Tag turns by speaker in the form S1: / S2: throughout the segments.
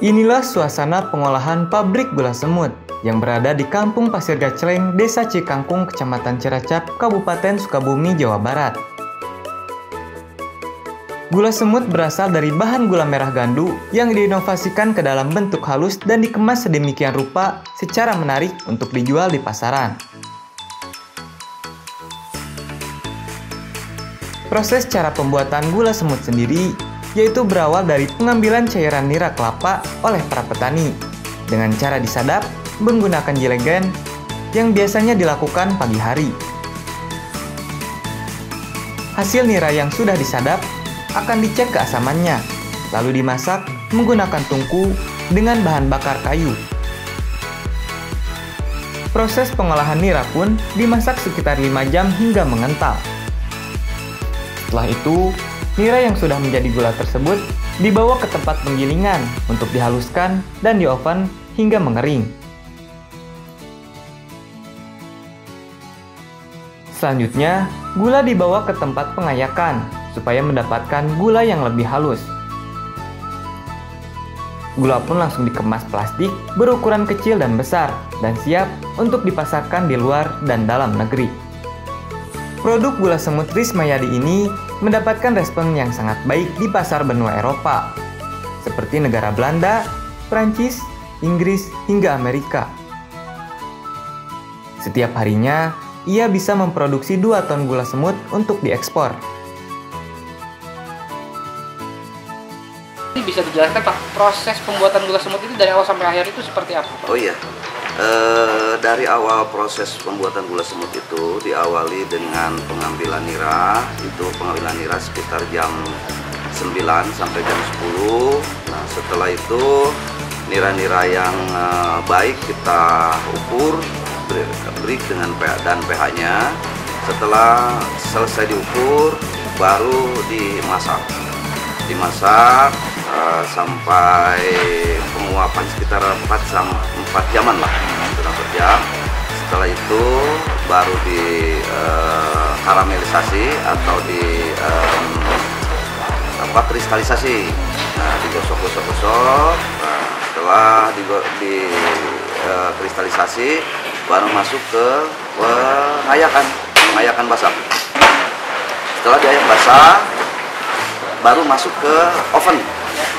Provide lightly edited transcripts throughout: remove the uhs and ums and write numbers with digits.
S1: Inilah suasana pengolahan pabrik gula semut yang berada di Kampung Pasir Gacleng, Desa Cikangkung, Kecamatan Ciracap, Kabupaten Sukabumi, Jawa Barat. Gula semut berasal dari bahan gula merah gandu yang diinovasikan ke dalam bentuk halus dan dikemas sedemikian rupa secara menarik untuk dijual di pasaran. Proses cara pembuatan gula semut sendiri yaitu berawal dari pengambilan cairan nira kelapa oleh para petani dengan cara disadap menggunakan jilegen yang biasanya dilakukan pagi hari. Hasil nira yang sudah disadap akan dicek keasamannya, lalu dimasak menggunakan tungku dengan bahan bakar kayu. Proses pengolahan nira pun dimasak sekitar 5 jam hingga mengental. Setelah itu, nira yang sudah menjadi gula tersebut dibawa ke tempat penggilingan untuk dihaluskan dan dioven hingga mengering. Selanjutnya, gula dibawa ke tempat pengayakan supaya mendapatkan gula yang lebih halus. Gula pun langsung dikemas plastik berukuran kecil dan besar dan siap untuk dipasarkan di luar dan dalam negeri. Produk gula semut Rismayadi ini mendapatkan respon yang sangat baik di pasar benua Eropa, seperti negara Belanda, Prancis, Inggris, hingga Amerika. Setiap harinya, ia bisa memproduksi 2 ton gula semut untuk diekspor.
S2: Bisa dijelaskan Pak, proses pembuatan gula semut itu dari awal sampai akhir itu seperti apa Pak?
S3: Oh iya, dari awal proses pembuatan gula semut itu diawali dengan pengambilan nira. Itu pengambilan nira sekitar jam 9 sampai jam 10. Nah, setelah itu nira-nira yang baik kita ukur, beri dengan pH dan pH-nya. Setelah selesai diukur, baru dimasak sampai penguapan sekitar 4 jaman lah, 4 jam. Setelah itu baru di karamelisasi atau di kristalisasi. Nah, digosok-gosok. Nah, setelah di kristalisasi baru masuk ke pengayakan basah. Setelah diayak basah baru masuk ke oven.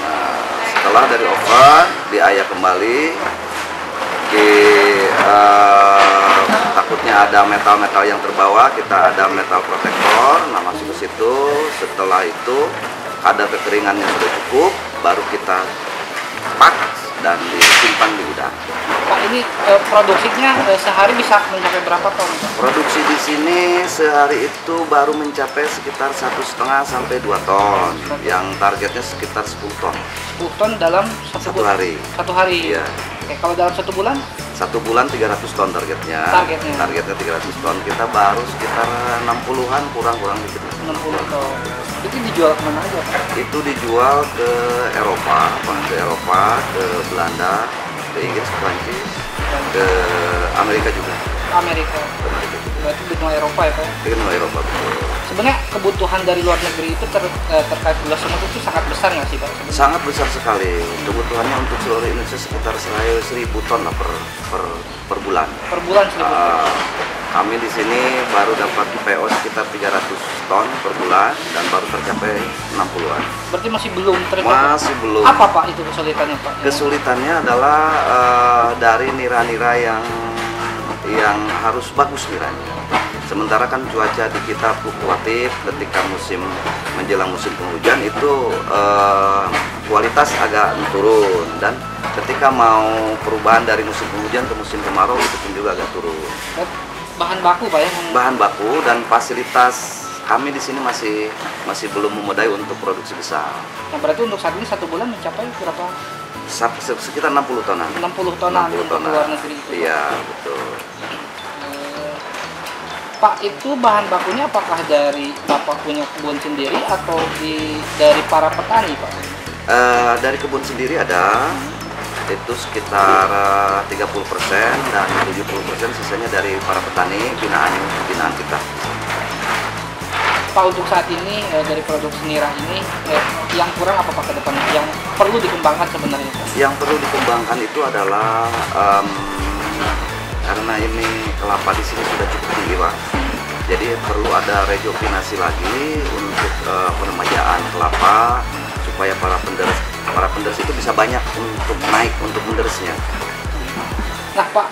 S3: Nah, setelah dari oven diayak kembali, takutnya ada metal-metal yang terbawa, kita ada metal protektor. Nah, masuk ke situ. Setelah itu kadar kekeringannya sudah cukup, baru kita pak dan disimpan di gudang.
S2: Pak, ini produksinya sehari bisa mencapai berapa ton?
S3: Produksi di sini sehari itu baru mencapai sekitar 1,5 sampai 2 ton. Yang targetnya sekitar 10 ton.
S2: 10 ton dalam
S3: satu hari.
S2: Satu hari.
S3: Iya.
S2: Oke, kalau dalam 1 bulan?
S3: 1 bulan 300 ton targetnya. Targetnya 300 ton. Kita baru sekitar 60-an, kurang dikit.
S2: 60 ton. Itu dijual kemana aja Pak?
S3: Itu dijual ke Eropa, ke Belanda, ke Inggris, ke Prancis, ke Amerika juga.
S2: Amerika. Berarti benua Eropa ya Pak?
S3: Benua Eropa, betul.
S2: Sebenarnya kebutuhan dari luar negeri itu terkait gula semut itu sangat besar nggak sih Pak?
S3: Sangat besar sekali. Kebutuhannya untuk seluruh Indonesia sekitar 1.000 ton lah per bulan.
S2: Per bulan 1.000 ton.
S3: Kami di sini baru dapat PO sekitar 300 ton per bulan dan baru tercapai 60-an.
S2: Berarti masih belum tercapai?
S3: Masih belum.
S2: Apa Pak itu kesulitannya Pak?
S3: Kesulitannya adalah dari nira-nira yang harus bagus niranya. Sementara kan cuaca di kita fluktuatif, ketika menjelang musim penghujan itu kualitas agak turun, dan ketika mau perubahan dari musim penghujan ke musim kemarau itu pun juga agak turun.
S2: Bahan baku Pak ya?
S3: Bahan baku dan fasilitas kami di sini masih belum memadai untuk produksi besar.
S2: Nah, berarti untuk saat ini 1 bulan mencapai berapa?
S3: Sekitar 60 tonan.
S2: 60 tonan untuk luar negeri itu.
S3: Iya, betul.
S2: Pak, itu bahan bakunya apakah dari Bapak punya kebun sendiri atau dari para petani Pak?
S3: Dari kebun sendiri ada. Itu sekitar 30% dan 70% sisanya dari para petani binaan kita.
S2: Pak, Pak untuk saat ini dari produksi nira ini yang kurang apa Pak ke depan? Yang perlu dikembangkan sebenarnya Pak?
S3: Yang perlu dikembangkan itu adalah karena ini kelapa di sini sudah cukup tinggi Pak. Jadi perlu ada rejuvenasi lagi untuk peremajaan kelapa supaya para penderes itu bisa banyak untuk naik untuk menderesnya.
S2: Nah Pak,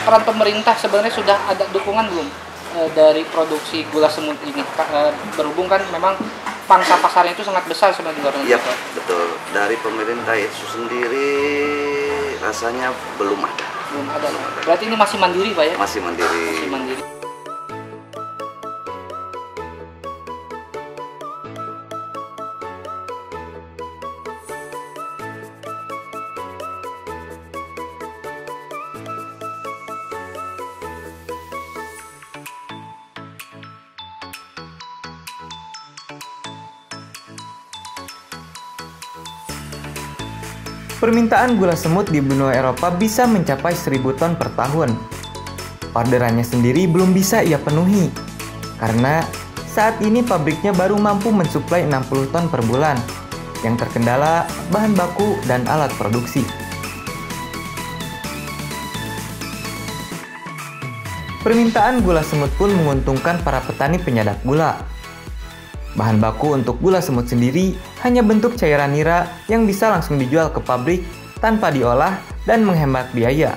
S2: peran pemerintah sebenarnya sudah ada dukungan belum dari produksi gula semut ini? Berhubung kan memang pangsa pasarnya itu sangat besar sebenarnya di luar negeri.
S3: Iya Pak, betul. Dari pemerintah itu sendiri rasanya belum ada.
S2: Belum ada. Berarti ini masih mandiri Pak ya?
S3: Masih mandiri.
S2: Masih mandiri.
S1: Permintaan gula semut di benua Eropa bisa mencapai 1.000 ton per tahun. Orderannya sendiri belum bisa ia penuhi, karena saat ini pabriknya baru mampu mensuplai 60 ton per bulan, yang terkendala bahan baku dan alat produksi. Permintaan gula semut pun menguntungkan para petani penyadap gula. Bahan baku untuk gula semut sendiri hanya bentuk cairan nira yang bisa langsung dijual ke pabrik tanpa diolah dan menghemat biaya.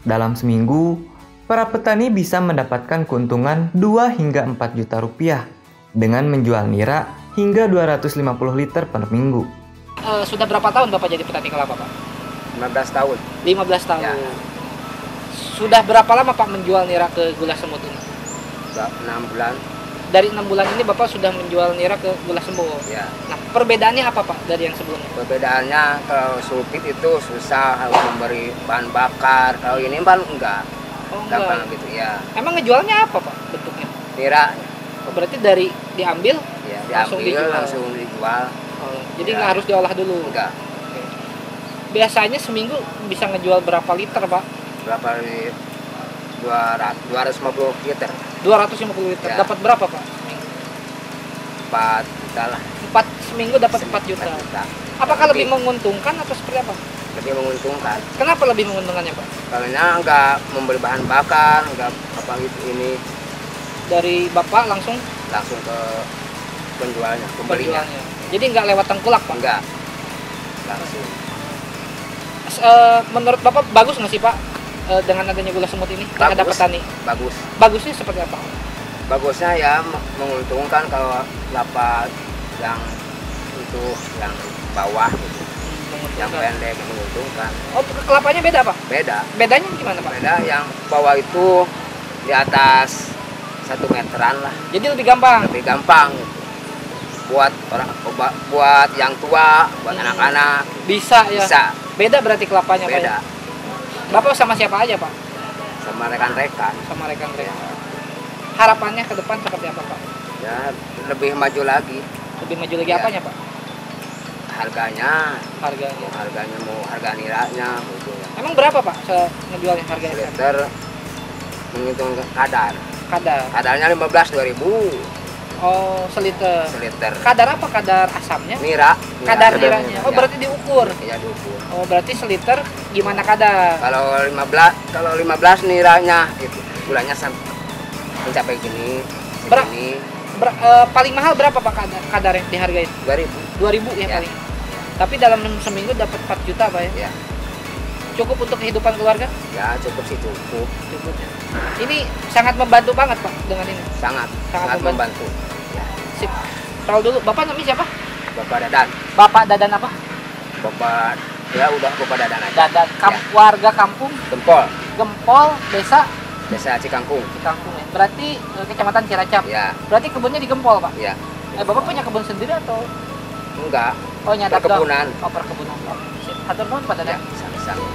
S1: Dalam seminggu, para petani bisa mendapatkan keuntungan 2 hingga 4 juta rupiah dengan menjual nira hingga 250 liter per minggu.
S2: Sudah berapa tahun Bapak jadi petani kelapa Pak?
S4: 15 tahun.
S2: 15 tahun.
S4: Ya.
S2: Sudah berapa lama Pak menjual nira ke gula semut ini?
S4: 6 bulan.
S2: Dari 6 bulan ini Bapak sudah menjual nira ke gula semut.
S4: Ya.
S2: Nah, perbedaannya apa Pak dari yang sebelumnya?
S4: Perbedaannya kalau sulfit itu susah harus memberi bahan bakar. Kalau ini kan enggak.
S2: Oh,
S4: Gampang
S2: enggak.
S4: gitu ya.
S2: Emang ngejualnya apa Pak bentuknya?
S4: Nira
S2: Oh, berarti dari diambil
S4: ya
S2: langsung
S4: diambil
S2: dijual.
S4: langsung dijual.
S2: Oh, jadi
S4: Ya.
S2: nggak harus diolah dulu.
S4: Enggak.
S2: Oke. Biasanya seminggu bisa ngejual berapa liter Pak?
S4: Berapa 250 liter.
S2: 250 liter.
S4: Ya.
S2: Dapat berapa Pak? Seminggu?
S4: 4 juta lah.
S2: 4 seminggu dapat 4 juta. Apakah lebih menguntungkan atau seperti apa?
S4: Lebih menguntungkan.
S2: Kenapa lebih menguntungkannya Pak?
S4: Karena enggak memberi bahan bakar, enggak apa gitu ini
S2: Dari Bapak langsung
S4: langsung ke penjualnya, pembelinya.
S2: penjualnya. Jadi nggak lewat tengkulak Pak?
S4: Enggak. Langsung.
S2: Menurut Bapak bagus nggak sih Pak dengan adanya gula semut ini terhadap
S4: Bagus.
S2: petani?
S4: Bagus.
S2: Bagusnya seperti apa?
S4: Bagusnya ya menguntungkan kalau kelapa yang itu yang bawah gitu. Yang
S2: Menguntungkan.
S4: pendek menguntungkan.
S2: Oh, kelapanya beda Pak?
S4: Beda.
S2: Bedanya gimana Pak?
S4: Beda yang bawah itu di atas 1 meteran lah.
S2: Jadi lebih gampang.
S4: Lebih gampang gitu. Buat buat yang tua, buat anak-anak
S2: Bisa ya.
S4: bisa.
S2: Beda berarti kelapanya Pak.
S4: Beda
S2: Ya? Bapak sama siapa aja Pak?
S4: sama rekan-rekan.
S2: Sama rekan-rekan. Harapannya ke depan seperti apa Pak?
S4: Ya lebih maju lagi
S2: Lebih maju lagi
S4: Ya.
S2: apanya Pak?
S4: harganya.
S2: Harganya.
S4: Mau harga nilainya gitu ya.
S2: Emang berapa Pak ngejualnya harganya?
S4: Liter menghitung kadar.
S2: Kadar.
S4: Kadarnya 15.000
S2: Oh, seliter.
S4: seliter.
S2: Kadar apa? Kadar asamnya?
S4: Nira.
S2: Kadar niranya. Oh,
S4: Ya.
S2: berarti diukur.
S4: Ya diukur.
S2: Oh, berarti seliter gimana kadar?
S4: Kalau 15 niranya gitu. Gulanya sampai mencapai gini.
S2: Ber-
S4: Segini.
S2: Paling mahal berapa Pak kadarnya dihargain?
S4: 2.000.
S2: 2.000 ya,
S4: Ya.
S2: paling. Tapi dalam seminggu dapat 4 juta Pak ya?
S4: Ya.
S2: Cukup untuk kehidupan keluarga?
S4: Ya cukup sih cukup.
S2: Cukup ya. Ini sangat membantu banget Pak dengan ini.
S4: Sangat
S2: Sangat
S4: membantu. Ya.
S2: Sip. Tahu dulu Bapak namanya siapa?
S4: Bapak Dadan.
S2: Bapak Dadan apa?
S4: Bapak ya udah Bapak Dadan aja.
S2: Dadan.
S4: Ya.
S2: Warga kampung
S4: Gempol.
S2: Gempol, desa
S4: Desa Cikangkung.
S2: Kampung ya. Berarti kecamatan Ciracap.
S4: Ya.
S2: Berarti kebunnya di Gempol Pak.
S4: Ya.
S2: Bapak punya kebun sendiri atau?
S4: Enggak.
S2: Oh, nyadap doang?
S4: Perkebunan.
S2: Oh, perkebunan. Oh, sip. Hatur nuhun Pak
S4: Ya,
S2: Dadan.
S4: sama-sama.